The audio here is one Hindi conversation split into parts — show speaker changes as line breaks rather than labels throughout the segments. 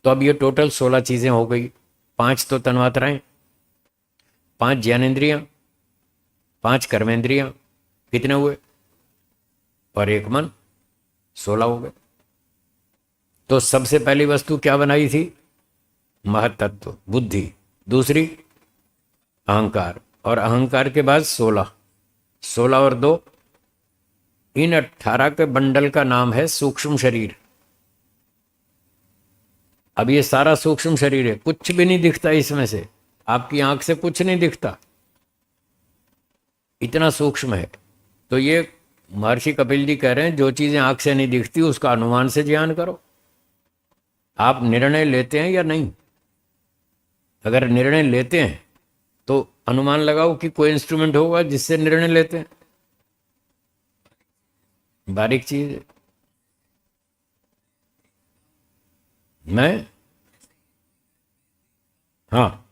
तो अब ये टोटल 16 चीजें हो गई। 5 तो तन्मात्राएं, 5 ज्ञानेन्द्रियां, 5 कर्मेंद्रियां, कितने हुए? और 1 मन, 16 हो गए। तो सबसे पहली वस्तु क्या बनाई थी? महतत्व, बुद्धि। दूसरी अहंकार, और अहंकार के बाद 16, 16 और 2, इन 18 के बंडल का नाम है सूक्ष्म शरीर। अब ये सारा सूक्ष्म शरीर है, कुछ भी नहीं दिखता इसमें से, आपकी आंख से कुछ नहीं दिखता, इतना सूक्ष्म है। तो ये महर्षि कपिल जी कह रहे हैं जो चीजें आंख से नहीं दिखती उसका अनुमान से ज्ञान करो। आप निर्णय लेते हैं या नहीं? अगर निर्णय लेते हैं तो अनुमान लगाओ कि कोई इंस्ट्रूमेंट होगा जिससे निर्णय लेते हैं। बारीक चीज है। मैं, हाँ,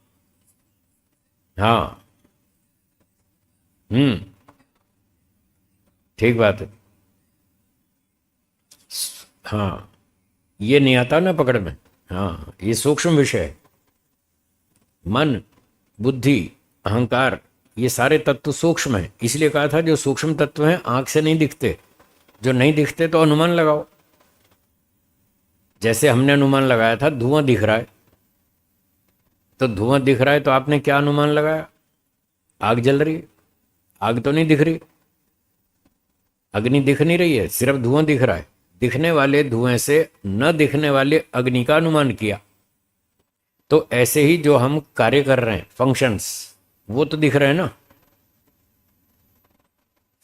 हाँ, ठीक बात है। हाँ, ये नहीं आता ना पकड़ में। हाँ, ये सूक्ष्म विषय है। मन, बुद्धि, अहंकार, ये सारे तत्व सूक्ष्म हैं। इसलिए कहा था जो सूक्ष्म तत्व हैं आंख से नहीं दिखते, जो नहीं दिखते तो अनुमान लगाओ। जैसे हमने अनुमान लगाया था धुआं दिख रहा है, तो धुआं दिख रहा है तो आपने क्या अनुमान लगाया? आग जल रही है। आग तो नहीं दिख रही, अग्नि दिख नहीं रही है, सिर्फ धुआं दिख रहा है। दिखने वाले धुएं से न दिखने वाले अग्नि का अनुमान किया। तो ऐसे ही जो हम कार्य कर रहे हैं, फंक्शंस, वो तो दिख रहे हैं ना।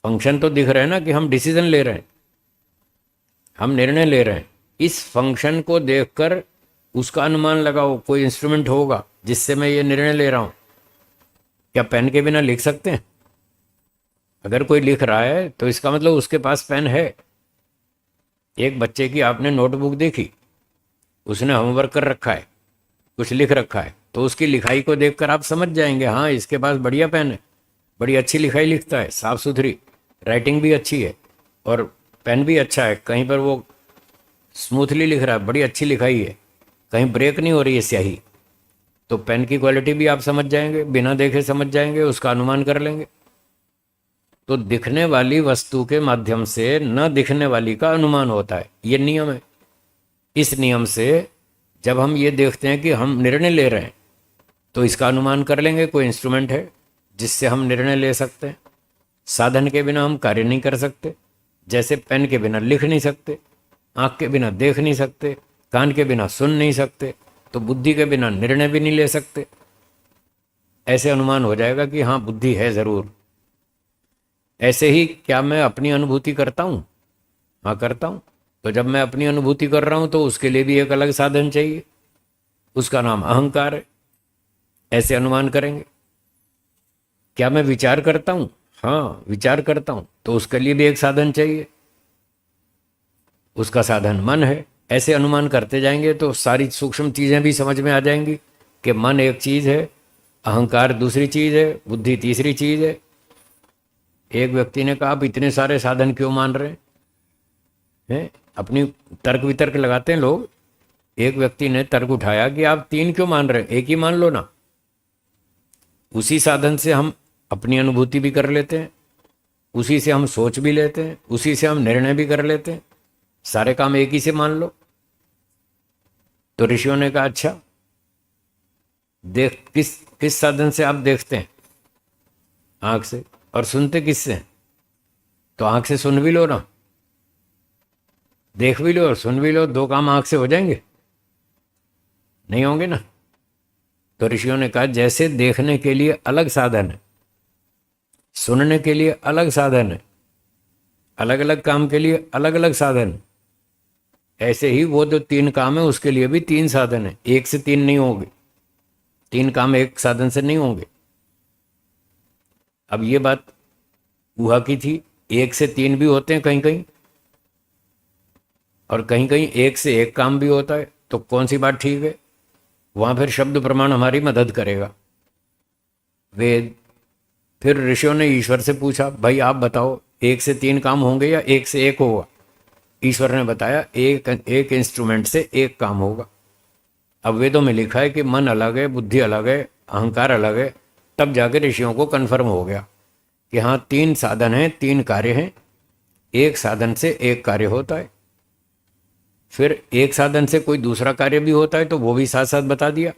फंक्शन तो दिख रहे हैं ना कि हम डिसीजन ले रहे हैं, हम निर्णय ले रहे हैं। इस फंक्शन को देखकर उसका अनुमान लगाओ कोई इंस्ट्रूमेंट होगा जिससे मैं ये निर्णय ले रहा हूं। क्या पेन के बिना लिख सकते हैं? अगर कोई लिख रहा है तो इसका मतलब उसके पास पेन है। एक बच्चे की आपने नोटबुक देखी, उसने होमवर्क कर रखा है, कुछ लिख रखा है, तो उसकी लिखाई को देखकर आप समझ जाएंगे हाँ इसके पास बढ़िया पेन है, बड़ी अच्छी लिखाई लिखता है, साफ सुथरी राइटिंग भी अच्छी है और पेन भी अच्छा है, कहीं पर वो स्मूथली लिख रहा है, बड़ी अच्छी लिखाई है, कहीं ब्रेक नहीं हो रही है स्याही। तो पेन की क्वालिटी भी आप समझ जाएंगे, बिना देखे समझ जाएंगे, उसका अनुमान कर लेंगे। तो दिखने वाली वस्तु के माध्यम से न दिखने वाली का अनुमान होता है, ये नियम है। इस नियम से जब हम ये देखते हैं कि हम निर्णय ले रहे हैं तो इसका अनुमान कर लेंगे कोई इंस्ट्रूमेंट है जिससे हम निर्णय ले सकते हैं। साधन के बिना हम कार्य नहीं कर सकते, जैसे पेन के बिना लिख नहीं सकते, आँख के बिना देख नहीं सकते, कान के बिना सुन नहीं सकते, तो बुद्धि के बिना निर्णय भी नहीं ले सकते। ऐसे अनुमान हो जाएगा कि हाँ बुद्धि है ज़रूर। ऐसे ही क्या मैं अपनी अनुभूति करता हूँ? हाँ करता हूँ। तो जब मैं अपनी अनुभूति कर रहा हूँ तो उसके लिए भी एक अलग साधन चाहिए, उसका नाम अहंकार है। ऐसे अनुमान करेंगे। क्या मैं विचार करता हूँ? हाँ विचार करता हूँ, तो उसके लिए भी एक साधन चाहिए, उसका साधन मन है। ऐसे अनुमान करते जाएंगे तो सारी सूक्ष्म चीज़ें भी समझ में आ जाएंगी कि मन एक चीज़ है, अहंकार दूसरी चीज़ है, बुद्धि तीसरी चीज़ है। एक व्यक्ति ने कहा आप इतने सारे साधन क्यों मान रहे हैं? अपनी तर्क वितर्क लगाते हैं लोग। एक व्यक्ति ने तर्क उठाया कि आप 3 क्यों मान रहे हैं, एक ही मान लो ना। उसी साधन से हम अपनी अनुभूति भी कर लेते हैं, उसी से हम सोच भी लेते हैं, उसी से हम निर्णय भी कर लेते हैं, सारे काम एक ही से मान लो। तो ऋषियों ने कहा अच्छा देख, किस किस साधन से आप देखते हैं? आंख से। और सुनते किससे? तो आंख से सुन भी लो ना, देख भी लो और सुन भी लो, 2 काम आंख से हो जाएंगे? नहीं होंगे ना। तो ऋषियों ने कहा जैसे देखने के लिए अलग साधन है, सुनने के लिए अलग साधन है, अलग अलग काम के लिए अलग अलग साधन है, ऐसे ही वो जो 3 काम है उसके लिए भी 3 साधन है। एक से 3 नहीं होंगे, 3 काम एक साधन से नहीं होंगे। अब ये बात ऊहा की थी, 1 से 3 भी होते हैं कहीं कहीं, और कहीं कहीं 1 से 1 काम भी होता है। तो कौन सी बात ठीक है? वहां फिर शब्द प्रमाण हमारी मदद करेगा, वेद। फिर ऋषियों ने ईश्वर से पूछा भाई आप बताओ 1 से 3 काम होंगे या 1 से 1 होगा? ईश्वर ने बताया एक इंस्ट्रूमेंट से 1 काम होगा। अब वेदों में लिखा है कि मन अलग है, बुद्धि अलग है, अहंकार अलग है। तब जाकर ऋषियों को कन्फर्म हो गया कि हाँ, तीन साधन हैं, तीन कार्य हैं, एक साधन से एक कार्य होता है। फिर एक साधन से कोई दूसरा कार्य भी होता है तो वो भी साथ साथ बता दिया।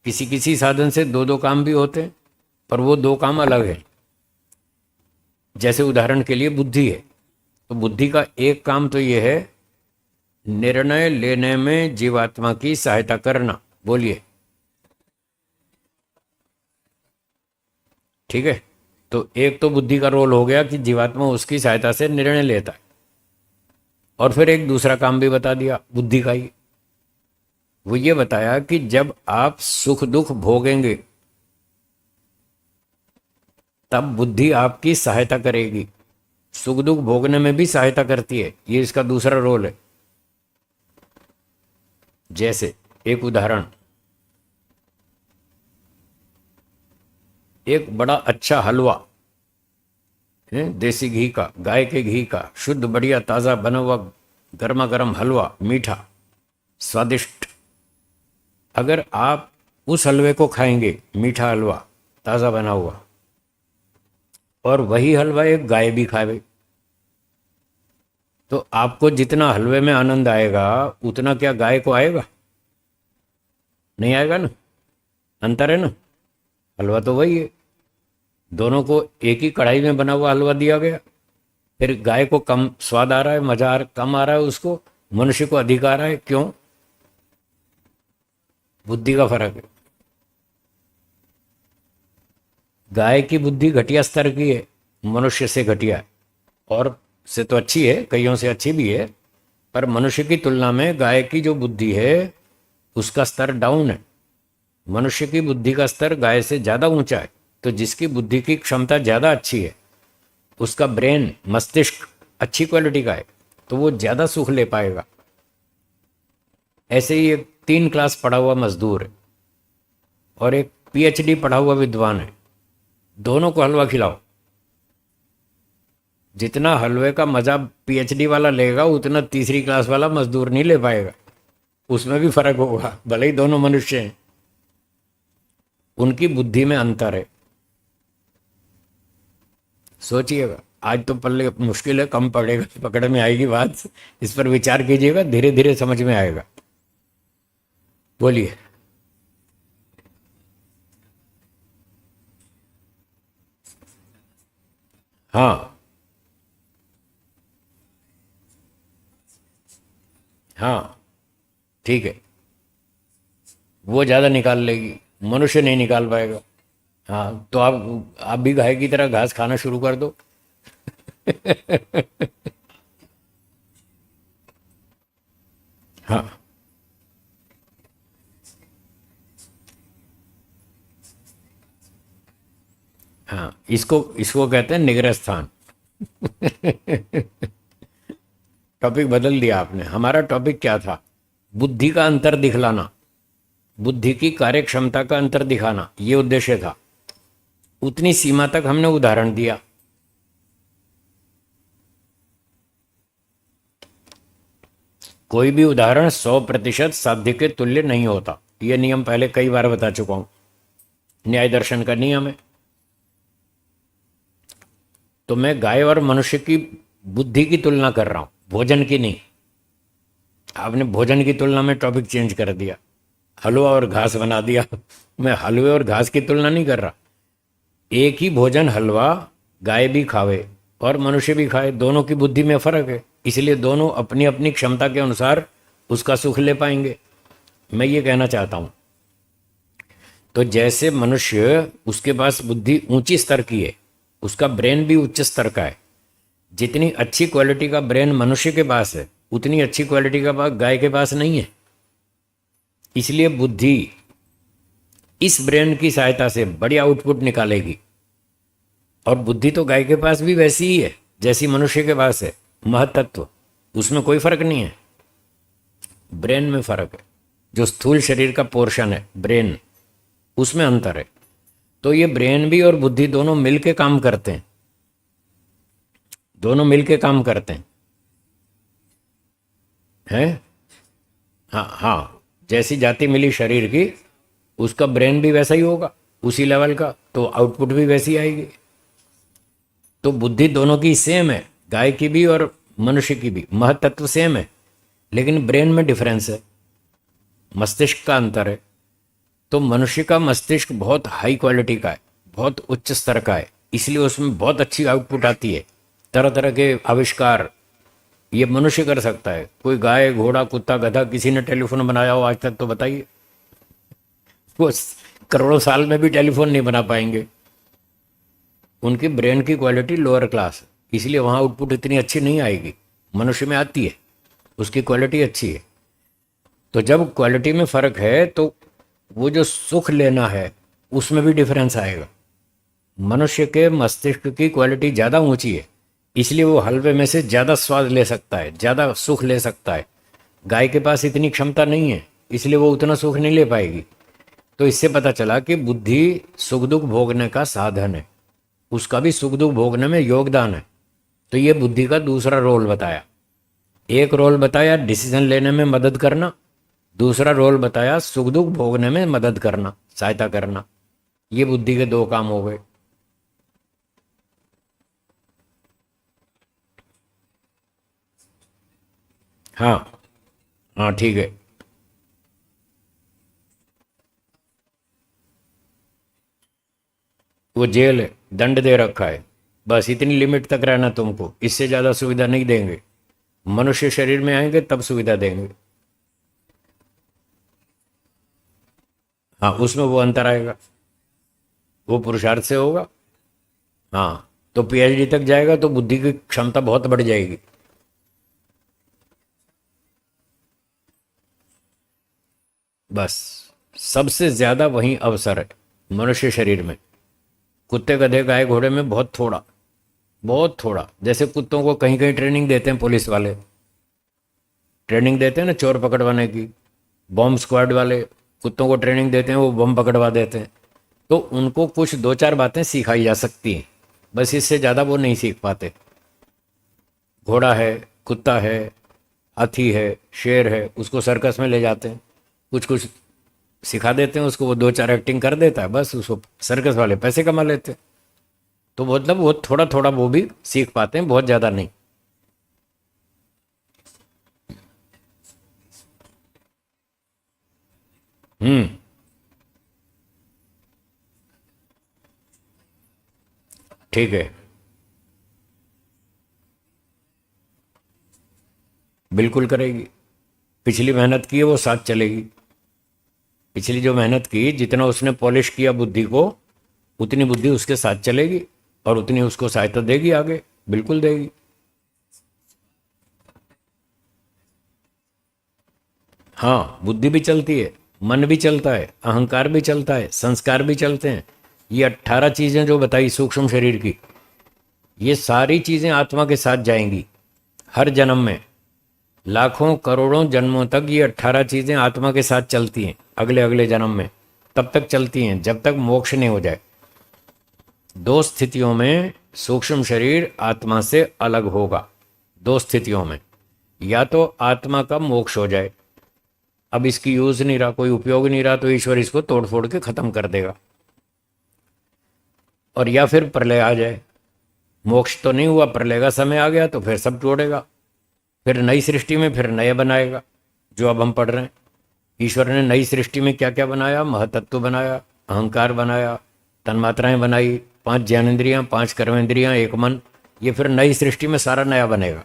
किसी किसी साधन से दो दो काम भी होते हैं, पर वो दो काम अलग है। जैसे उदाहरण के लिए बुद्धि है, तो बुद्धि का एक काम तो ये है, निर्णय लेने में जीवात्मा की सहायता करना। बोलिए, ठीक है। तो एक तो बुद्धि का रोल हो गया कि जीवात्मा उसकी सहायता से निर्णय लेता है। और फिर एक दूसरा काम भी बता दिया बुद्धि का ही। वो ये बताया कि जब आप सुख दुख भोगेंगे तब बुद्धि आपकी सहायता करेगी। सुख दुख भोगने में भी सहायता करती है, ये इसका दूसरा रोल है। जैसे एक उदाहरण, एक बड़ा अच्छा हलवा है, देसी घी का, गाय के घी का, शुद्ध बढ़िया ताज़ा बना हुआ गर्मा गर्म हलवा, मीठा स्वादिष्ट। अगर आप उस हलवे को खाएंगे, मीठा हलवा ताज़ा बना हुआ, और वही हलवा एक गाय भी खावे, तो आपको जितना हलवे में आनंद आएगा उतना क्या गाय को आएगा? नहीं आएगा ना। अंतर है ना। हलवा तो वही है, दोनों को एक ही कढ़ाई में बना हुआ हलवा दिया गया। फिर गाय को कम स्वाद आ रहा है, मजा कम आ रहा है उसको, मनुष्य को अधिक आ रहा है। क्यों? बुद्धि का फर्क है। गाय की बुद्धि घटिया स्तर की है, मनुष्य से घटिया है, और से तो अच्छी है, कईयों से अच्छी भी है, पर मनुष्य की तुलना में गाय की जो बुद्धि है उसका स्तर डाउन है। मनुष्य की बुद्धि का स्तर गाय से ज़्यादा ऊंचा है। तो जिसकी बुद्धि की क्षमता ज़्यादा अच्छी है, उसका ब्रेन, मस्तिष्क अच्छी क्वालिटी का है, तो वो ज़्यादा सुख ले पाएगा। ऐसे ही एक 3 क्लास पढ़ा हुआ मजदूर है और एक पीएचडी पढ़ा हुआ विद्वान है, दोनों को हलवा खिलाओ, जितना हलवे का मजा पीएचडी वाला लेगा उतना तीसरी क्लास वाला मजदूर नहीं ले पाएगा। उसमें भी फर्क होगा, भले ही दोनों मनुष्य हैं, उनकी बुद्धि में अंतर है। सोचिएगा, आज तो पल्ले मुश्किल है, कम पड़ेगा, पकड़ में आएगी बात। इस पर विचार कीजिएगा, धीरे धीरे समझ में आएगा। बोलिए। हाँ हाँ, ठीक है, वो ज़्यादा निकाल लेगी, मनुष्य नहीं निकाल पाएगा। हाँ, तो आप भी गाय की तरह घास खाना शुरू कर दो। हाँ हाँ, इसको इसको कहते हैं निग्रह स्थान। टॉपिक बदल दिया आपने। हमारा टॉपिक क्या था? बुद्धि का अंतर दिखलाना, बुद्धि की कार्य क्षमता का अंतर दिखाना, ये उद्देश्य था। उतनी सीमा तक हमने उदाहरण दिया। कोई भी उदाहरण 100% साध्य के तुल्य नहीं होता। यह नियम पहले कई बार बता चुका हूं, न्याय दर्शन का नियम है। तो मैं गाय और मनुष्य की बुद्धि की तुलना कर रहा हूं, भोजन की नहीं। आपने भोजन की तुलना में टॉपिक चेंज कर दिया, हलवा और घास बना दिया। मैं हलवे और घास की तुलना नहीं कर रहा। एक ही भोजन हलवा गाय भी खावे और मनुष्य भी खाए, दोनों की बुद्धि में फर्क है, इसलिए दोनों अपनी अपनी क्षमता के अनुसार उसका सुख ले पाएंगे। मैं ये कहना चाहता हूं। तो जैसे मनुष्य, उसके पास बुद्धि ऊंची स्तर की है, उसका ब्रेन भी उच्च स्तर का है। जितनी अच्छी क्वालिटी का ब्रेन मनुष्य के पास है, उतनी अच्छी क्वालिटी का गाय के पास नहीं है। इसलिए बुद्धि इस ब्रेन की सहायता से बड़ी आउटपुट निकालेगी। और बुद्धि तो गाय के पास भी वैसी ही है जैसी मनुष्य के पास है, महतत्व, उसमें कोई फर्क नहीं है। ब्रेन में फर्क है, जो स्थूल शरीर का पोर्शन है ब्रेन, उसमें अंतर है। तो ये ब्रेन भी और बुद्धि दोनों मिलके काम करते हैं, दोनों मिलके काम करते हैं। हैं? हाँ हाँ, जैसी जाति मिली शरीर की, उसका ब्रेन भी वैसा ही होगा, उसी लेवल का, तो आउटपुट भी वैसी आएगी। तो बुद्धि दोनों की सेम है, गाय की भी और मनुष्य की भी, महतत्व सेम है, लेकिन ब्रेन में डिफरेंस है, मस्तिष्क का अंतर है। तो मनुष्य का मस्तिष्क बहुत हाई क्वालिटी का है, बहुत उच्च स्तर का है, इसलिए उसमें बहुत अच्छी आउटपुट आती है। तरह तरह के आविष्कार ये मनुष्य कर सकता है। कोई गाय, घोड़ा, कुत्ता, गधा, किसी ने टेलीफोन बनाया हो आज तक तो बताइए? वो करोड़ों साल में भी टेलीफोन नहीं बना पाएंगे। उनकी ब्रेन की क्वालिटी लोअर क्लास है, इसलिए वहाँ आउटपुट इतनी अच्छी नहीं आएगी। मनुष्य में आती है, उसकी क्वालिटी अच्छी है। तो जब क्वालिटी में फ़र्क है तो वो जो सुख लेना है उसमें भी डिफरेंस आएगा। मनुष्य के मस्तिष्क की क्वालिटी ज़्यादा ऊंची है, इसलिए वो हलवे में से ज़्यादा स्वाद ले सकता है, ज़्यादा सुख ले सकता है। गाय के पास इतनी क्षमता नहीं है, इसलिए वो उतना सुख नहीं ले पाएगी। तो इससे पता चला कि बुद्धि सुख दुख भोगने का साधन है, उसका भी सुख दुख भोगने में योगदान है। तो ये बुद्धि का दूसरा रोल बताया। एक रोल बताया डिसीजन लेने में मदद करना, दूसरा रोल बताया सुख दुख भोगने में मदद करना, सहायता करना। ये बुद्धि के दो काम हो गए। हाँ, हाँ ठीक है। वो जेल है, दंड दे रखा है, बस इतनी लिमिट तक रहना तुमको, इससे ज़्यादा सुविधा नहीं देंगे। मनुष्य शरीर में आएंगे तब सुविधा देंगे। हाँ, उसमें वो अंतर आएगा, वो पुरुषार्थ से होगा। हाँ, तो पीएचडी तक जाएगा तो बुद्धि की क्षमता बहुत बढ़ जाएगी। बस सबसे ज़्यादा वही अवसर है मनुष्य शरीर में। कुत्ते, गधे, गाय, घोड़े में बहुत थोड़ा, बहुत थोड़ा। जैसे कुत्तों को कहीं कहीं ट्रेनिंग देते हैं पुलिस वाले, ट्रेनिंग देते हैं ना चोर पकड़वाने की, बॉम्ब स्क्वाड वाले कुत्तों को ट्रेनिंग देते हैं, वो बम पकड़वा देते हैं। तो उनको कुछ दो चार बातें सिखाई जा सकती हैं, बस इससे ज़्यादा वो नहीं सीख पाते। घोड़ा है, कुत्ता है, हाथी है, शेर है, उसको सर्कस में ले जाते हैं, कुछ कुछ सिखा देते हैं उसको, वो दो चार एक्टिंग कर देता है, बस उसको सर्कस वाले पैसे कमा लेते हैं। तो मतलब वो थोड़ा थोड़ा वो भी सीख पाते हैं, बहुत ज़्यादा नहीं। हम्म। ठीक है, बिल्कुल करेगी। पिछली मेहनत की है वो साथ चलेगी। पिछली जो मेहनत की, जितना उसने पॉलिश किया बुद्धि को, उतनी बुद्धि उसके साथ चलेगी और उतनी उसको सहायता देगी आगे, बिल्कुल देगी। हाँ, बुद्धि भी चलती है, मन भी चलता है, अहंकार भी चलता है, संस्कार भी चलते हैं। ये 18 चीज़ें जो बताई सूक्ष्म शरीर की, ये सारी चीज़ें आत्मा के साथ जाएंगी हर जन्म में। लाखों करोड़ों जन्मों तक ये 18 चीज़ें आत्मा के साथ चलती हैं, अगले अगले जन्म में तब तक चलती हैं जब तक मोक्ष नहीं हो जाए। दो स्थितियों में सूक्ष्म शरीर आत्मा से अलग होगा। दो स्थितियों में, या तो आत्मा का मोक्ष हो जाए, अब इसकी यूज नहीं रहा, कोई उपयोग नहीं रहा, तो ईश्वर इसको तोड़ फोड़ के खत्म कर देगा, और या फिर प्रलय आ जाए। मोक्ष तो नहीं हुआ, प्रलय का समय आ गया तो फिर सब तोड़ेगा, फिर नई सृष्टि में फिर नए बनाएगा, जो अब हम पढ़ रहे हैं। ईश्वर ने नई सृष्टि में क्या क्या बनाया? महतत्व बनाया, अहंकार बनाया, तन्मात्राएं बनाई, 5 ज्ञानेंद्रियां, 5 कर्मेंद्रियां, एक मन। ये फिर नई सृष्टि में सारा नया बनेगा,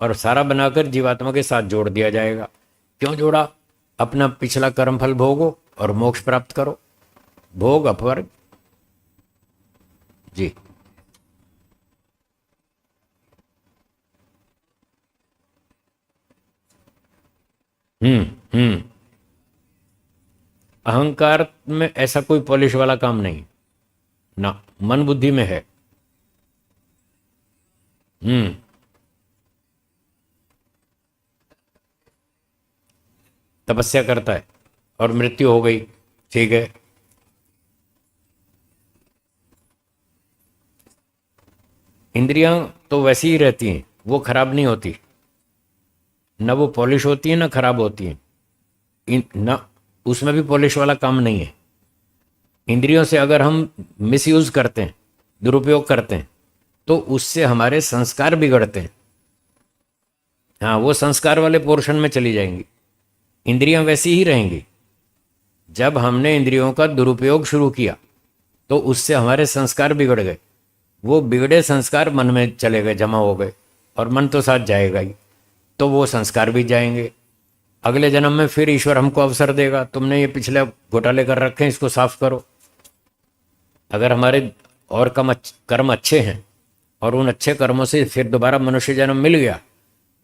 और सारा बनाकर जीवात्मा के साथ जोड़ दिया जाएगा। क्यों जोड़ा? अपना पिछला कर्म फल भोगो और मोक्ष प्राप्त करो। भोग अपवर्ग। जी। हम्म। हम्म। अहंकार में ऐसा कोई पॉलिश वाला काम नहीं ना, मन बुद्धि में है। हम्म। तपस्या करता है और मृत्यु हो गई, ठीक है। इंद्रियां तो वैसी ही रहती हैं, वो खराब नहीं होती, ना वो पॉलिश होती है ना खराब होती हैं। ना, उसमें भी पॉलिश वाला काम नहीं है। इंद्रियों से अगर हम मिसयूज करते हैं, दुरुपयोग करते हैं, तो उससे हमारे संस्कार बिगड़ते हैं। हाँ, वो संस्कार वाले पोर्शन में चली जाएंगी, इंद्रियां वैसी ही रहेंगी। जब हमने इंद्रियों का दुरुपयोग शुरू किया तो उससे हमारे संस्कार बिगड़ गए। वो बिगड़े संस्कार मन में चले गए, जमा हो गए, और मन तो साथ जाएगा ही, तो वो संस्कार भी जाएंगे। अगले जन्म में फिर ईश्वर हमको अवसर देगा, तुमने ये पिछले घोटाले कर रखे हैं, इसको साफ करो। अगर हमारे और कर्म अच्छे हैं और उन अच्छे कर्मों से फिर दोबारा मनुष्य जन्म मिल गया,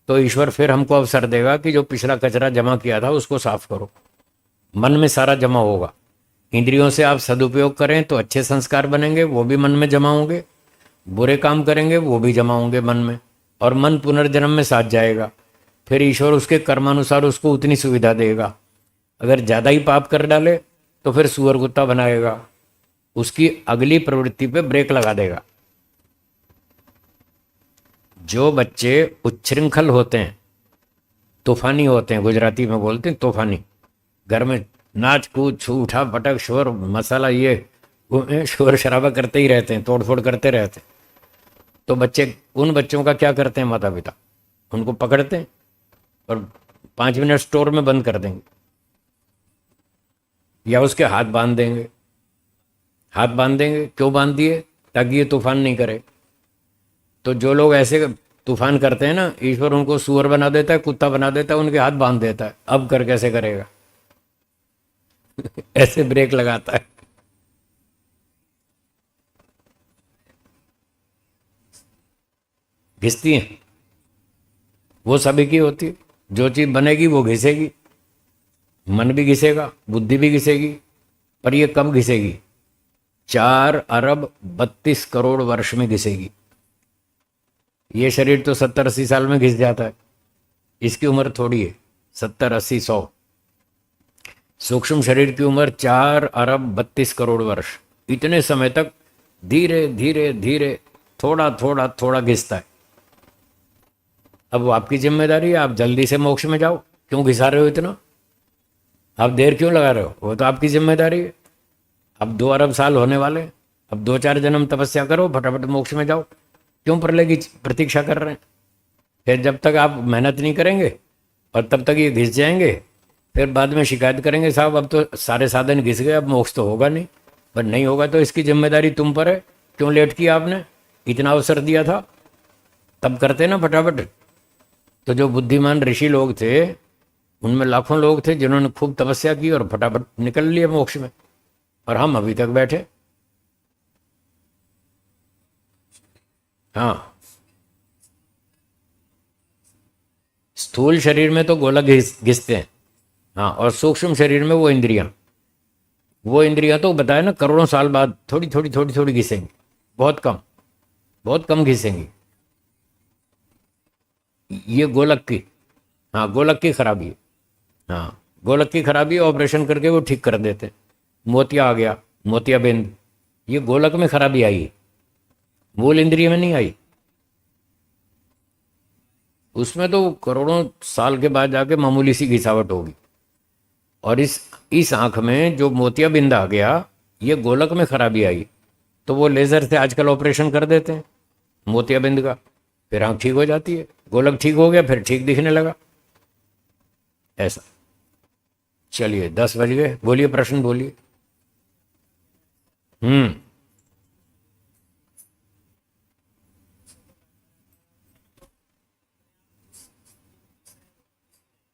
तो ईश्वर फिर हमको अवसर देगा कि जो पिछला कचरा जमा किया था उसको साफ करो। मन में सारा जमा होगा। इंद्रियों से आप सदुपयोग करें तो अच्छे संस्कार बनेंगे, वो भी मन में जमा होंगे। बुरे काम करेंगे वो भी जमा होंगे मन में, और मन पुनर्जन्म में साथ जाएगा। फिर ईश्वर उसके कर्मानुसार उसको उतनी सुविधा देगा। अगर ज़्यादा ही पाप कर डाले तो फिर सुअर कुत्ता बनाएगा, उसकी अगली प्रवृत्ति पे ब्रेक लगा देगा। जो बच्चे उच्छृंखल होते हैं, तूफानी होते हैं, गुजराती में बोलते हैं तूफानी, घर में नाच कूद छूठा पटक शोर मसाला ये शोर शराबा करते ही रहते हैं, तोड़फोड़ करते रहते हैं, तो बच्चे, उन बच्चों का क्या करते हैं माता पिता? उनको पकड़ते हैं और 5 मिनट स्टोर में बंद कर देंगे, या उसके हाथ बांध देंगे। हाथ बांध देंगे, क्यों बांध दिए? ताकि ये तूफान नहीं करे। तो जो लोग ऐसे तूफान करते हैं ना, ईश्वर उनको सुअर बना देता है, कुत्ता बना देता है, उनके हाथ बांध देता है। अब कर कैसे करेगा? ऐसे ब्रेक लगाता है। घिसती हैं, वो सभी की होती है। जो चीज बनेगी वो घिसेगी, मन भी घिसेगा, बुद्धि भी घिसेगी, पर ये कब घिसेगी? 4 अरब 32 करोड़ वर्ष में घिसेगी। ये शरीर तो 70-80 साल में घिस जाता है, इसकी उम्र थोड़ी है 70-80-100। सूक्ष्म शरीर की उम्र 4 अरब 32 करोड़ वर्ष। इतने समय तक धीरे धीरे धीरे थोड़ा थोड़ा थोड़ा घिसता है। अब वो आपकी जिम्मेदारी है, आप जल्दी से मोक्ष में जाओ। क्यों घिसा रहे हो इतना? आप देर क्यों लगा रहे हो? वो तो आपकी जिम्मेदारी है। अब 2 अरब साल होने वाले, अब 2-4 जन्म तपस्या करो, फटाफट मोक्ष में जाओ। क्यों प्रलय की प्रतीक्षा कर रहे हैं? फिर जब तक आप मेहनत नहीं करेंगे और तब तक ये घिस जाएंगे, फिर बाद में शिकायत करेंगे, साहब अब तो सारे साधन घिस गए, अब मोक्ष तो होगा नहीं। पर नहीं होगा तो इसकी जिम्मेदारी तुम पर है। क्यों लेट किया आपने? इतना अवसर दिया था, तब करते ना फटाफट। तो जो बुद्धिमान ऋषि लोग थे, उनमें लाखों लोग थे जिन्होंने खूब तपस्या की और फटाफट निकल लिए मोक्ष में, और हम अभी तक बैठे। हाँ, स्थूल शरीर में तो गोलक घिसते हैं। हाँ, और सूक्ष्म शरीर में वो इंद्रियां तो बताया ना, करोड़ों साल बाद थोड़ी थोड़ी थोड़ी थोड़ी घिसेंगी, बहुत कम घिसेंगी। ये गोलक की, हाँ गोलक की खराबी है। हाँ, गोलक की खराबी, ऑपरेशन करके वो ठीक कर देते। मोतिया आ गया, मोतियाबिंद, ये गोलक में खराबी आई है, मूल इंद्रिय में नहीं आई। उसमें तो करोड़ों साल के बाद जाके मामूली सी घिसावट होगी। और इस आंख में जो मोतियाबिंद आ गया, ये गोलक में खराबी आई, तो वो लेजर से आजकल ऑपरेशन कर देते हैं मोतियाबिंद का, फिर आंख ठीक हो जाती है। गोलक ठीक हो गया, फिर ठीक दिखने लगा। ऐसा। चलिए 10 बज गए, बोलिए, प्रश्न बोलिए। हम्म।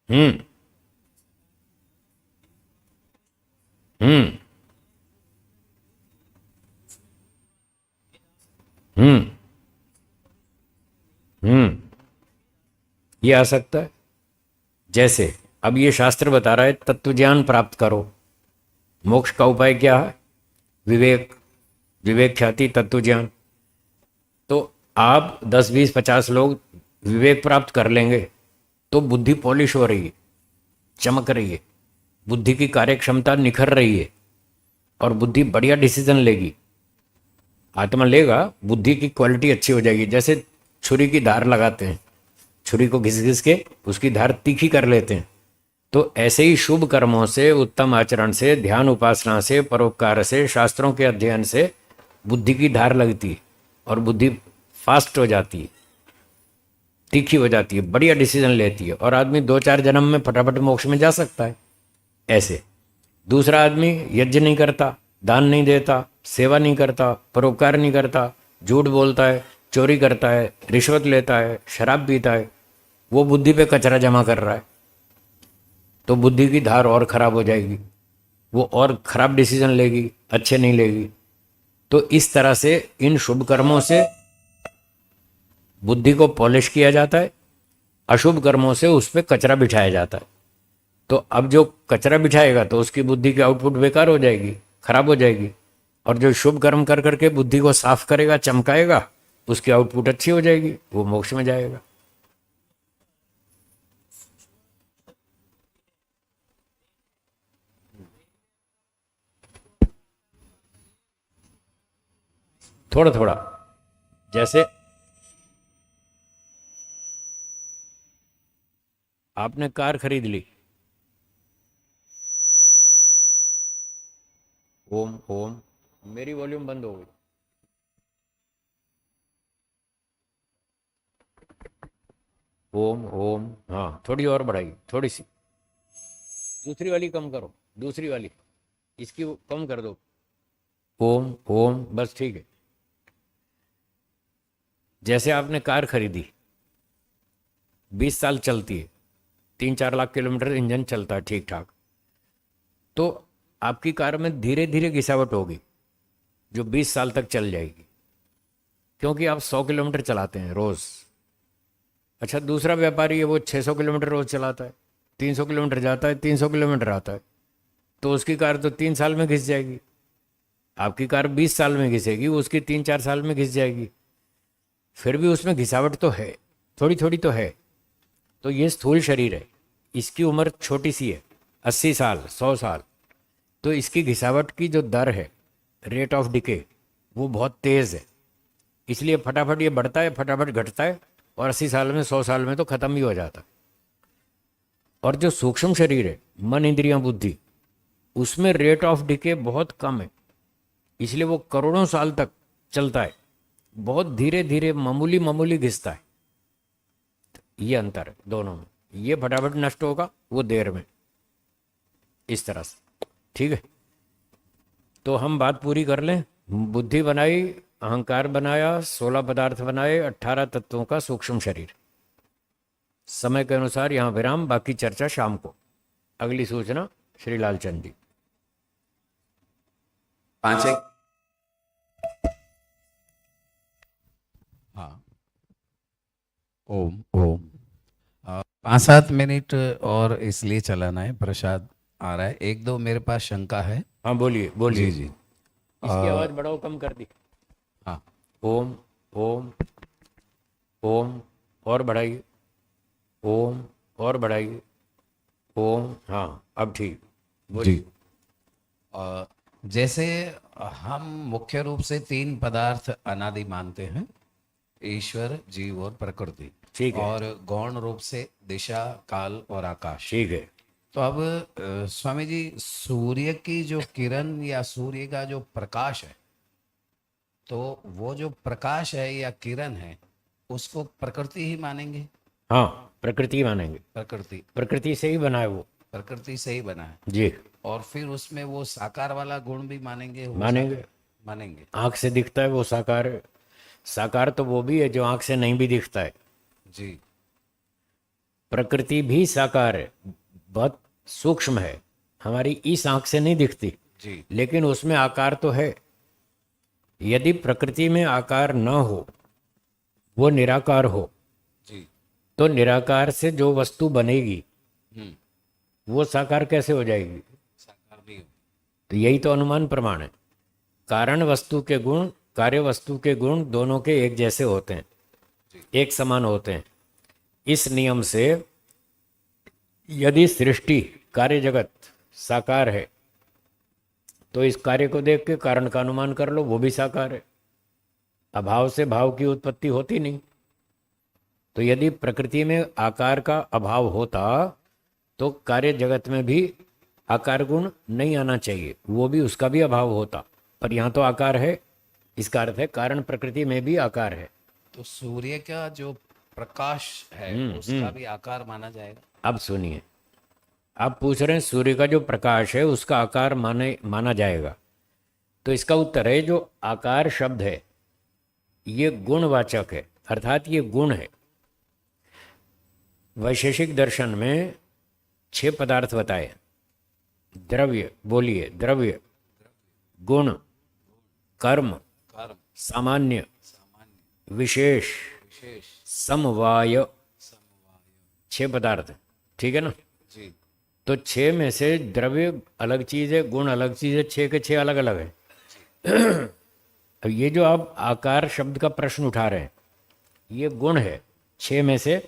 हम्म। हम्म। हम्म। हम्म। ये आ सकता है। जैसे अब ये शास्त्र बता रहा है तत्व ज्ञान प्राप्त करो। मोक्ष का उपाय क्या है? विवेक, विवेक ख्याति तत्व ज्ञान। तो आप 10-20-50 लोग विवेक प्राप्त कर लेंगे तो बुद्धि पॉलिश हो रही है, चमक रही है, बुद्धि की कार्य क्षमता निखर रही है, और बुद्धि बढ़िया डिसीजन लेगी। आत्मा लेगा, बुद्धि की क्वालिटी अच्छी हो जाएगी। जैसे छुरी की धार लगाते हैं, छुरी को घिस घिस के उसकी धार तीखी कर लेते हैं, तो ऐसे ही शुभ कर्मों से, उत्तम आचरण से, ध्यान उपासना से, परोपकार से, शास्त्रों के अध्ययन से बुद्धि की धार लगती है और बुद्धि फास्ट हो जाती है, तीखी हो जाती है, बढ़िया डिसीजन लेती है और आदमी 2-4 जन्म में फटाफट मोक्ष में जा सकता है। ऐसे दूसरा आदमी यज्ञ नहीं करता, दान नहीं देता, सेवा नहीं करता, परोपकार नहीं करता, झूठ बोलता है, चोरी करता है, रिश्वत लेता है, शराब पीता है, वो बुद्धि पे कचरा जमा कर रहा है, तो बुद्धि की धार और खराब हो जाएगी, वो और खराब डिसीजन लेगी, अच्छे नहीं लेगी। तो इस तरह से इन शुभ कर्मों से बुद्धि को पॉलिश किया जाता है, अशुभ कर्मों से उस पर कचरा बिठाया जाता है। तो अब जो कचरा बिठाएगा तो उसकी बुद्धि की आउटपुट बेकार हो जाएगी, खराब हो जाएगी, और जो शुभ कर्म कर करके बुद्धि को साफ करेगा, चमकाएगा, उसकी आउटपुट अच्छी हो जाएगी, वो मोक्ष में जाएगा। थोड़ा थोड़ा, जैसे आपने कार खरीद ली, ओम ओम, मेरी वॉल्यूम बंद हो गई, ओम ओम, हाँ थोड़ी और बढ़ाई, थोड़ी सी, दूसरी वाली कम करो, दूसरी वाली, इसकी कम कर दो, ओम ओम, बस ठीक है। जैसे आपने कार खरीदी, 20 साल चलती है, 3-4 लाख किलोमीटर इंजन चलता है ठीक ठाक, तो आपकी कार में धीरे धीरे घिसावट होगी जो 20 साल तक चल जाएगी, क्योंकि आप 100 किलोमीटर चलाते हैं रोज। अच्छा, दूसरा व्यापारी है, वो 600 किलोमीटर रोज चलाता है, 300 किलोमीटर जाता है, 300 किलोमीटर आता है, तो उसकी कार तो 3 साल में घिस जाएगी। आपकी कार 20 साल में घिसेगी, उसकी 3-4 साल में घिस जाएगी। फिर भी उसमें घिसावट तो है, थोड़ी थोड़ी तो है। तो ये स्थूल शरीर है, इसकी उम्र छोटी सी है, 80 साल, 100 साल, तो इसकी घिसावट की जो दर है, रेट ऑफ डिके, वो बहुत तेज़ है। इसलिए फटाफट ये बढ़ता है, फटाफट घटता है, और 80 साल में, 100 साल में तो ख़त्म ही हो जाता है। और जो सूक्ष्म शरीर है, मन, इंद्रियां, बुद्धि, उसमें रेट ऑफ डिके बहुत कम है, इसलिए वो करोड़ों साल तक चलता है, बहुत धीरे धीरे, मामूली मामूली घिसता है। ये अंतर है दोनों में, ये फटाफट नष्ट होगा, वो देर में, इस तरह से। ठीक है, तो हम बात पूरी कर लें। बुद्धि बनाई, अहंकार बनाया, 16 पदार्थ बनाए, 18 तत्वों का सूक्ष्म शरीर। समय के अनुसार यहाँ विराम, बाकी चर्चा शाम को। अगली सूचना श्री लालचंद जी।
5 एक, हाँ, ओम ओम। 5-7 मिनट और इसलिए चलाना है, प्रसाद आ रहा है। 1-2 मेरे पास शंका है।
हाँ बोलिए बोलिए।
जी जी।
इसकी आवाज़ बढ़ाओ, कम कर दी।
हाँ,
ओम ओम ओम, और बढ़ाइए, ओम, और बढ़ाइए, ओम, हाँ अब ठीक,
जी।
बोलिए।
जैसे हम मुख्य रूप से 3 पदार्थ अनादि मानते हैं, ईश्वर, जीव और प्रकृति।
ठीक है,
और गौण रूप से दिशा, काल और आकाश।
ठीक है।
तो अब स्वामी जी, सूर्य की जो किरण या सूर्य का जो प्रकाश है, तो वो जो प्रकाश है या किरण है, उसको प्रकृति ही मानेंगे?
हाँ, प्रकृति मानेंगे,
प्रकृति,
प्रकृति से ही बना है वो।
प्रकृति से ही बना है।
जी,
और फिर उसमें वो साकार वाला गुण भी मानेंगे? हो
मानेंगे।
सकता है, मानेंगे।
आंख से दिखता है वो साकार है। साकार तो वो भी है जो आंख से नहीं भी दिखता है।
जी
प्रकृति भी साकार है, बहुत सूक्ष्म है, हमारी इस आंख से नहीं दिखती,
जी
लेकिन उसमें आकार तो है। यदि प्रकृति में आकार न हो, वो निराकार हो,
जी।
तो निराकार से जो वस्तु बनेगी
हम्म,
वो साकार कैसे हो जाएगी?
साकार भी हो।
तो यही तो अनुमान प्रमाण है। कारण वस्तु के गुण, कार्य वस्तु के गुण दोनों के एक जैसे होते हैं,
जी
एक समान होते हैं। इस नियम से यदि सृष्टि, कार्य जगत साकार है, तो इस कार्य को देख के कारण का अनुमान कर लो, वो भी साकार है। अभाव से भाव की उत्पत्ति होती नहीं। तो यदि प्रकृति में आकार का अभाव होता तो कार्य जगत में भी आकार गुण नहीं आना चाहिए, वो भी उसका भी अभाव होता। पर यहाँ तो आकार है, इसका अर्थ है कारण प्रकृति में भी आकार है।
तो सूर्य का जो प्रकाश है उसका भी आकार माना जाएगा।
अब सुनिए, आप पूछ रहे हैं सूर्य का जो प्रकाश है उसका आकार माना जाएगा, तो इसका उत्तर है जो आकार शब्द है ये गुणवाचक है, अर्थात ये गुण है। वैशेषिक दर्शन में 6 पदार्थ बताए। द्रव्य, बोलिए, द्रव्य, गुण, कर्म,
कर्म,
सामान्य,
सामान्य,
विशेष,
विशेष,
समवाय,
समवाय।
6 पदार्थ, ठीक है ना।
जी।
तो 6 में से द्रव्य अलग चीज़ है, गुण अलग चीज़ है, 6 के 6 अलग अलग है। अब ये जो आप आकार शब्द का प्रश्न उठा रहे हैं ये गुण है, 6 में से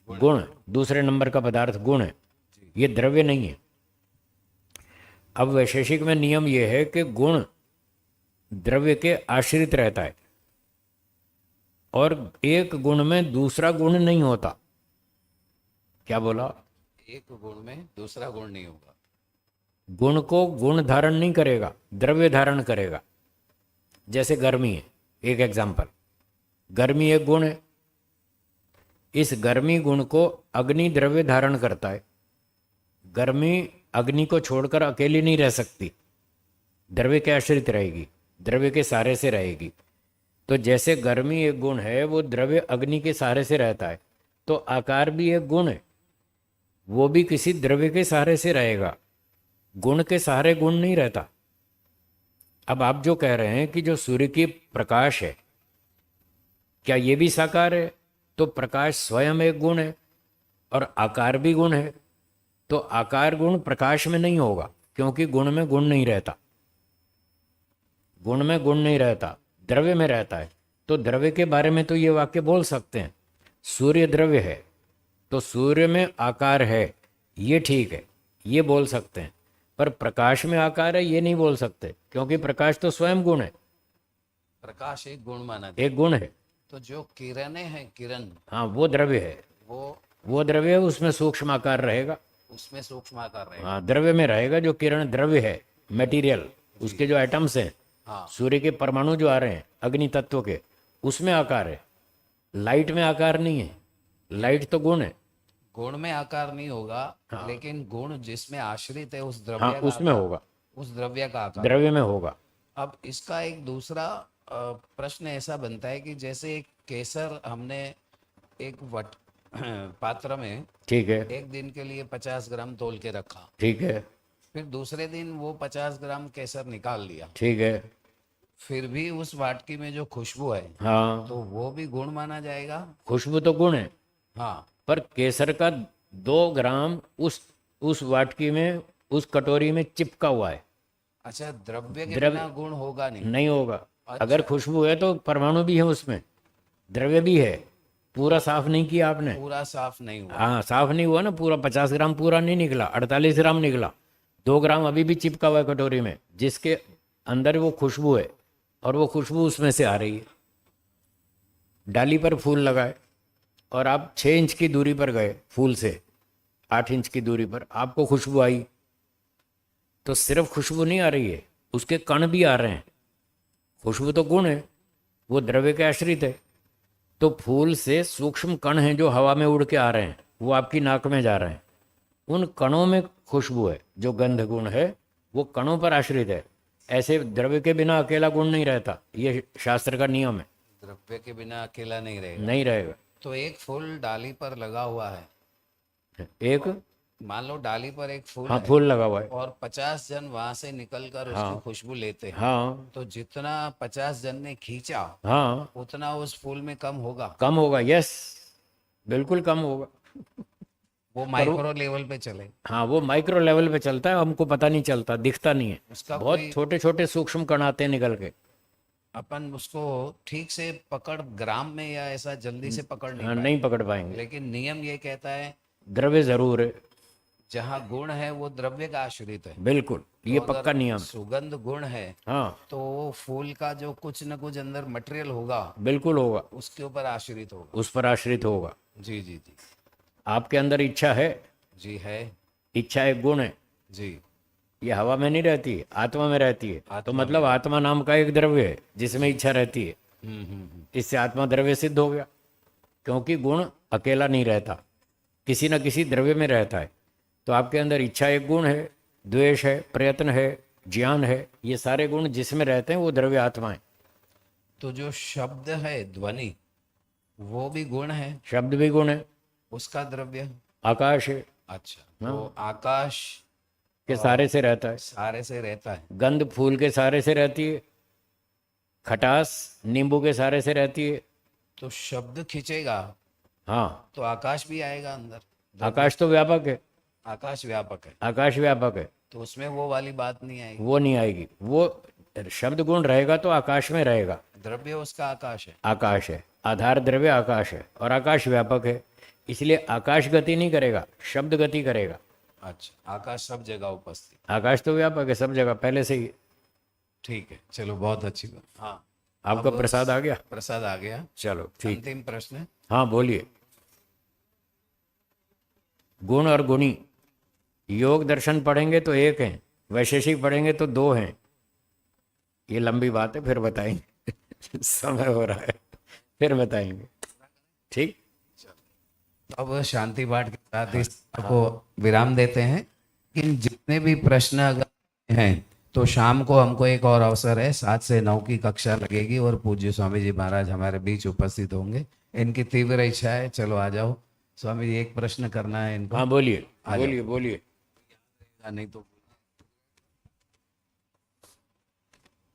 गुण, दूसरे नंबर का पदार्थ गुण है, ये द्रव्य नहीं है। अब वैशेषिक में नियम यह है कि गुण द्रव्य के आश्रित रहता है और एक गुण में दूसरा गुण नहीं होता। क्या बोला?
एक गुण में दूसरा गुण नहीं होगा।
गुण को गुण धारण नहीं करेगा, द्रव्य धारण करेगा। जैसे गर्मी है, एक एग्जाम्पल, गर्मी एक गुण है, इस गर्मी गुण को अग्नि द्रव्य धारण करता है। गर्मी अग्नि को छोड़कर अकेली नहीं रह सकती, द्रव्य के आश्रित रहेगी, द्रव्य के सहारे से रहेगी। तो जैसे गर्मी एक गुण है, वो द्रव्य अग्नि के सहारे से रहता है, तो आकार भी एक गुण है, वो भी किसी द्रव्य के सहारे से रहेगा, गुण के सहारे गुण नहीं रहता। अब आप जो कह रहे हैं कि जो सूर्य की प्रकाश है क्या ये भी साकार है? तो प्रकाश स्वयं एक गुण है और आकार भी गुण है, तो आकार गुण प्रकाश में नहीं होगा क्योंकि गुण में गुण नहीं रहता, गुण में गुण नहीं रहता, द्रव्य में रहता है। तो द्रव्य के बारे में तो ये वाक्य बोल सकते हैं, सूर्य द्रव्य है तो सूर्य में आकार है, ये ठीक है, ये बोल सकते हैं। पर प्रकाश में आकार है ये नहीं बोल सकते क्योंकि प्रकाश तो स्वयं गुण है,
प्रकाश एक गुण माना जाए।
एक गुण है।
तो जो किरणें हैं, किरण,
हाँ वो द्रव्य है, वो द्रव्य है, उसमें सूक्ष्म आकार रहेगा,
उसमें सूक्ष्म आकार रहेगा।
हाँ द्रव्य में रहेगा। जो किरण द्रव्य है, मटेरियल, उसके जो एटम्स हैं,
हाँ।
सूर्य के परमाणु जो आ रहे हैं अग्नि तत्व के, उसमें आकार है। लाइट में आकार नहीं है, लाइट तो गुण है।
गुण में आकार नहीं होगा, लेकिन गुण जिसमें आश्रित है उस द्रव्य
हाँ
का
उसमें
आकार,
होगा,
उस द्रव्य का आकार।
द्रव्य में होगा।
अब इसका एक दूसरा प्रश्न ऐसा बनता है कि जैसे एक केसर हमने एक वट पात्र में
ठीक है,
एक दिन के लिए 50 ग्राम तोल के रखा,
ठीक है,
फिर दूसरे दिन वो 50 ग्राम केसर निकाल लिया,
ठीक है,
फिर भी उस वाटकी में जो खुशबू है
हाँ
तो वो भी गुण माना जाएगा।
खुशबू तो गुण है,
हाँ।
पर केसर का 2 ग्राम उस वाटकी में, उस कटोरी में चिपका हुआ है,
अच्छा, द्रव्य के
द्रव्य
बिना गुण होगा नहीं।
नहीं होगा।
अच्छा।
अगर खुशबू है तो परमाणु भी है उसमें, द्रव्य भी है। पूरा साफ नहीं किया आपने,
पूरा साफ नहीं हुआ।
हाँ साफ नहीं हुआ ना, पूरा 50 ग्राम पूरा नहीं निकला, 48 ग्राम निकला, 2 ग्राम अभी भी चिपका हुआ है कटोरी में, जिसके अंदर वो खुशबू है और वो खुशबू उसमें से आ रही है। डाली पर फूल लगाए और आप 6 इंच की दूरी पर गए फूल से, 8 इंच की दूरी पर आपको खुशबू आई, तो सिर्फ खुशबू नहीं आ रही है, उसके कण भी आ रहे हैं। खुशबू तो गुण है, वो द्रव्य के आश्रित है। तो फूल से सूक्ष्म कण हैं जो हवा में उड़ के आ रहे हैं, वो आपकी नाक में जा रहे हैं, उन कणों में खुशबू है, जो गंध गुण है वो कणों पर आश्रित है। ऐसे द्रव्य के बिना अकेला गुण नहीं रहता, ये शास्त्र का नियम है,
द्रव्य के बिना अकेला नहीं रहेगा।
नहीं रहेगा।
तो एक फूल डाली पर लगा हुआ है,
एक,
मान लो डाली पर एक फूल
हाँ
है
फूल लगा हुआ है,
और 50 जन वहां से निकलकर उसकी खुशबू लेते हैं,
हाँ
तो जितना 50 जन ने खींचा
हाँ
उतना उस फूल में कम होगा।
कम होगा, यस बिल्कुल कम होगा।
वो माइक्रो लेवल पे चले।
हाँ वो माइक्रो लेवल पे चलता है, हमको पता नहीं चलता, दिखता नहीं है,
उसका
बहुत
कोई
छोटे छोटे सूक्ष्म कण आते हैं निकल के।
अपन उसको ठीक से पकड़ ग्राम में या ऐसा जल्दी से पकड़ नहीं
हाँ
पाए।
नहीं पकड़ पाएंगे,
लेकिन नियम ये कहता है
द्रव्य जरूर है,
जहाँ गुण है वो द्रव्य का आश्रित है।
बिल्कुल, ये
तो
पक्का
अगर
नियम है।
सुगंध गुण है
हाँ
तो वो फूल का जो कुछ न कुछ अंदर मटेरियल होगा
बिल्कुल होगा,
उसके ऊपर आश्रित होगा।
उस पर आश्रित होगा।
जी जी जी।
आपके अंदर इच्छा है
जी है।
इच्छा एक गुण है,
जी।
ये हवा में नहीं रहती है, आत्मा में रहती है। तो
आत्मा
मतलब आत्मा नाम का एक द्रव्य है जिसमें इच्छा रहती है।
हम्म।
इससे आत्मा द्रव्य सिद्ध हो गया, क्योंकि गुण अकेला नहीं रहता, किसी न किसी द्रव्य में रहता है। तो आपके अंदर इच्छा एक गुण है, द्वेष है, प्रयत्न है, ज्ञान है, ये सारे गुण जिसमें रहते हैं वो द्रव्य आत्मा है।
तो जो शब्द है, ध्वनि, वो भी गुण है,
शब्द भी गुण है,
उसका द्रव्य।
आकाश है,
अच्छा, तो आकाश
के सारे से रहता है।
सारे से रहता है।
गंध फूल के सारे से रहती है, खटास नींबू के सारे से रहती है।
तो शब्द खींचेगा
हाँ,
तो आकाश भी आएगा अंदर।
आकाश तो व्यापक है,
आकाश व्यापक है,
आकाश व्यापक है,
तो उसमें वो वाली बात नहीं आएगी।
वो नहीं आएगी। वो शब्द गुण रहेगा तो आकाश में रहेगा।
द्रव्य उसका आकाश है।
आकाश है, आधार द्रव्य आकाश है, और आकाश व्यापक है, इसलिए आकाश गति नहीं करेगा, शब्द गति करेगा।
अच्छा, आकाश सब जगह उपस्थित।
आकाश तो व्यापक है सब जगह पहले से ही।
ठीक है, चलो, बहुत अच्छी बात। हाँ,
आपका
अब
प्रसाद आ गया?
प्रसाद आ गया।
चलो ठीक।
अंतिम प्रश्न।
हाँ बोलिए। गुण और गुणी, योग दर्शन पढ़ेंगे तो एक हैं, वैशेषिक पढ़ेंगे तो दो हैं। ये लंबी बात है, फिर बताएंगे समय हो रहा है, फिर बताएंगे। ठीक।
अब शांति पाठ के साथ इस को विराम देते हैं। लेकिन जितने भी प्रश्न अगर हैं तो शाम को हमको एक और अवसर है, 7 से 9 की कक्षा लगेगी और पूज्य स्वामी जी महाराज हमारे बीच उपस्थित होंगे। इनकी तीव्र इच्छा है, चलो आ जाओ स्वामी जी, एक प्रश्न करना है इनको।
हाँ बोलिए,
आ जाओ।
बोलिए बोलिए।
नहीं तो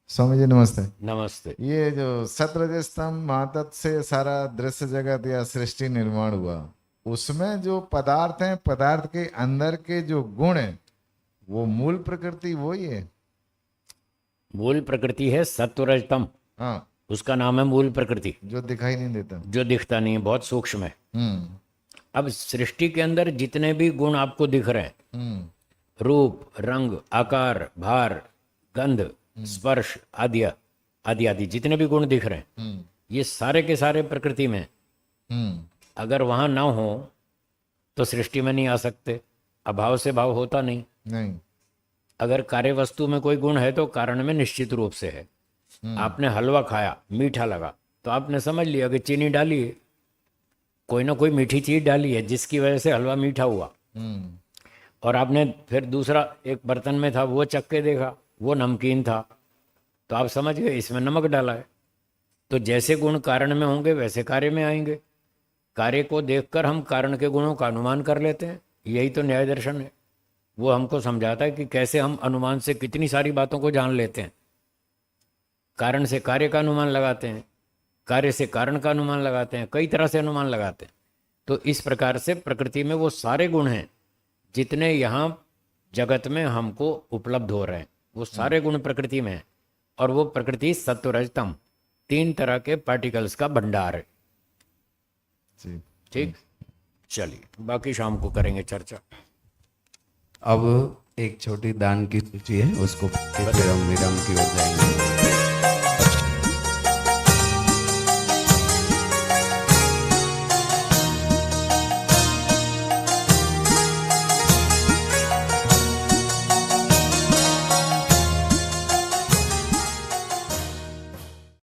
स्वामी जी नमस्ते।
नमस्ते।
ये जो सतरजस्तंभ महातत्व से सारा दृश्य जगत या सृष्टि निर्माण हुआ, उसमें जो पदार्थ हैं, पदार्थ के अंदर के जो गुण हैं, वो मूल प्रकृति वही है।
मूल प्रकृति है सत्वरजतम,
हाँ,
उसका नाम है मूल प्रकृति,
जो दिखाई नहीं देता।
जो दिखता नहीं है, बहुत सूक्ष्म है। अब सृष्टि के अंदर जितने भी गुण आपको दिख रहे हैं, रूप, रंग, आकार, भार, गंध, स्पर्श आदि आदि आदि जितने भी गुण दिख रहे हैं, ये सारे के सारे प्रकृति में। अगर वहां ना हो तो सृष्टि में नहीं आ सकते, अभाव से भाव होता नहीं।
नहीं।
अगर कार्य वस्तु में कोई गुण है तो कारण में निश्चित रूप से है। आपने हलवा खाया, मीठा लगा, तो आपने समझ लिया कि चीनी डाली है, कोई ना कोई मीठी चीज डाली है जिसकी वजह से हलवा मीठा हुआ। और आपने फिर दूसरा एक बर्तन में था, वो चख के देखा, वो नमकीन था, तो आप समझ गए इसमें नमक डाला है। तो जैसे गुण कारण में होंगे वैसे कार्य में आएंगे। कार्य को देखकर हम कारण के गुणों का अनुमान कर लेते हैं, यही तो न्याय दर्शन है। वो हमको समझाता है कि कैसे हम अनुमान से कितनी सारी बातों को जान लेते हैं। कारण से कार्य का अनुमान लगाते हैं, कार्य से कारण का अनुमान लगाते हैं, कई तरह से अनुमान लगाते हैं। तो इस प्रकार से प्रकृति में वो सारे गुण हैं जितने यहाँ जगत में हमको उपलब्ध हो रहे हैं, वो सारे गुण प्रकृति में हैं। और वो प्रकृति सत्वरजतम 3 तरह के पार्टिकल्स का भंडार है।
जी।
ठीक, चलिए बाकी शाम को करेंगे चर्चा।
अब एक छोटी दान की सूची है, उसको फिर हम विराम की ओर जाएंगे।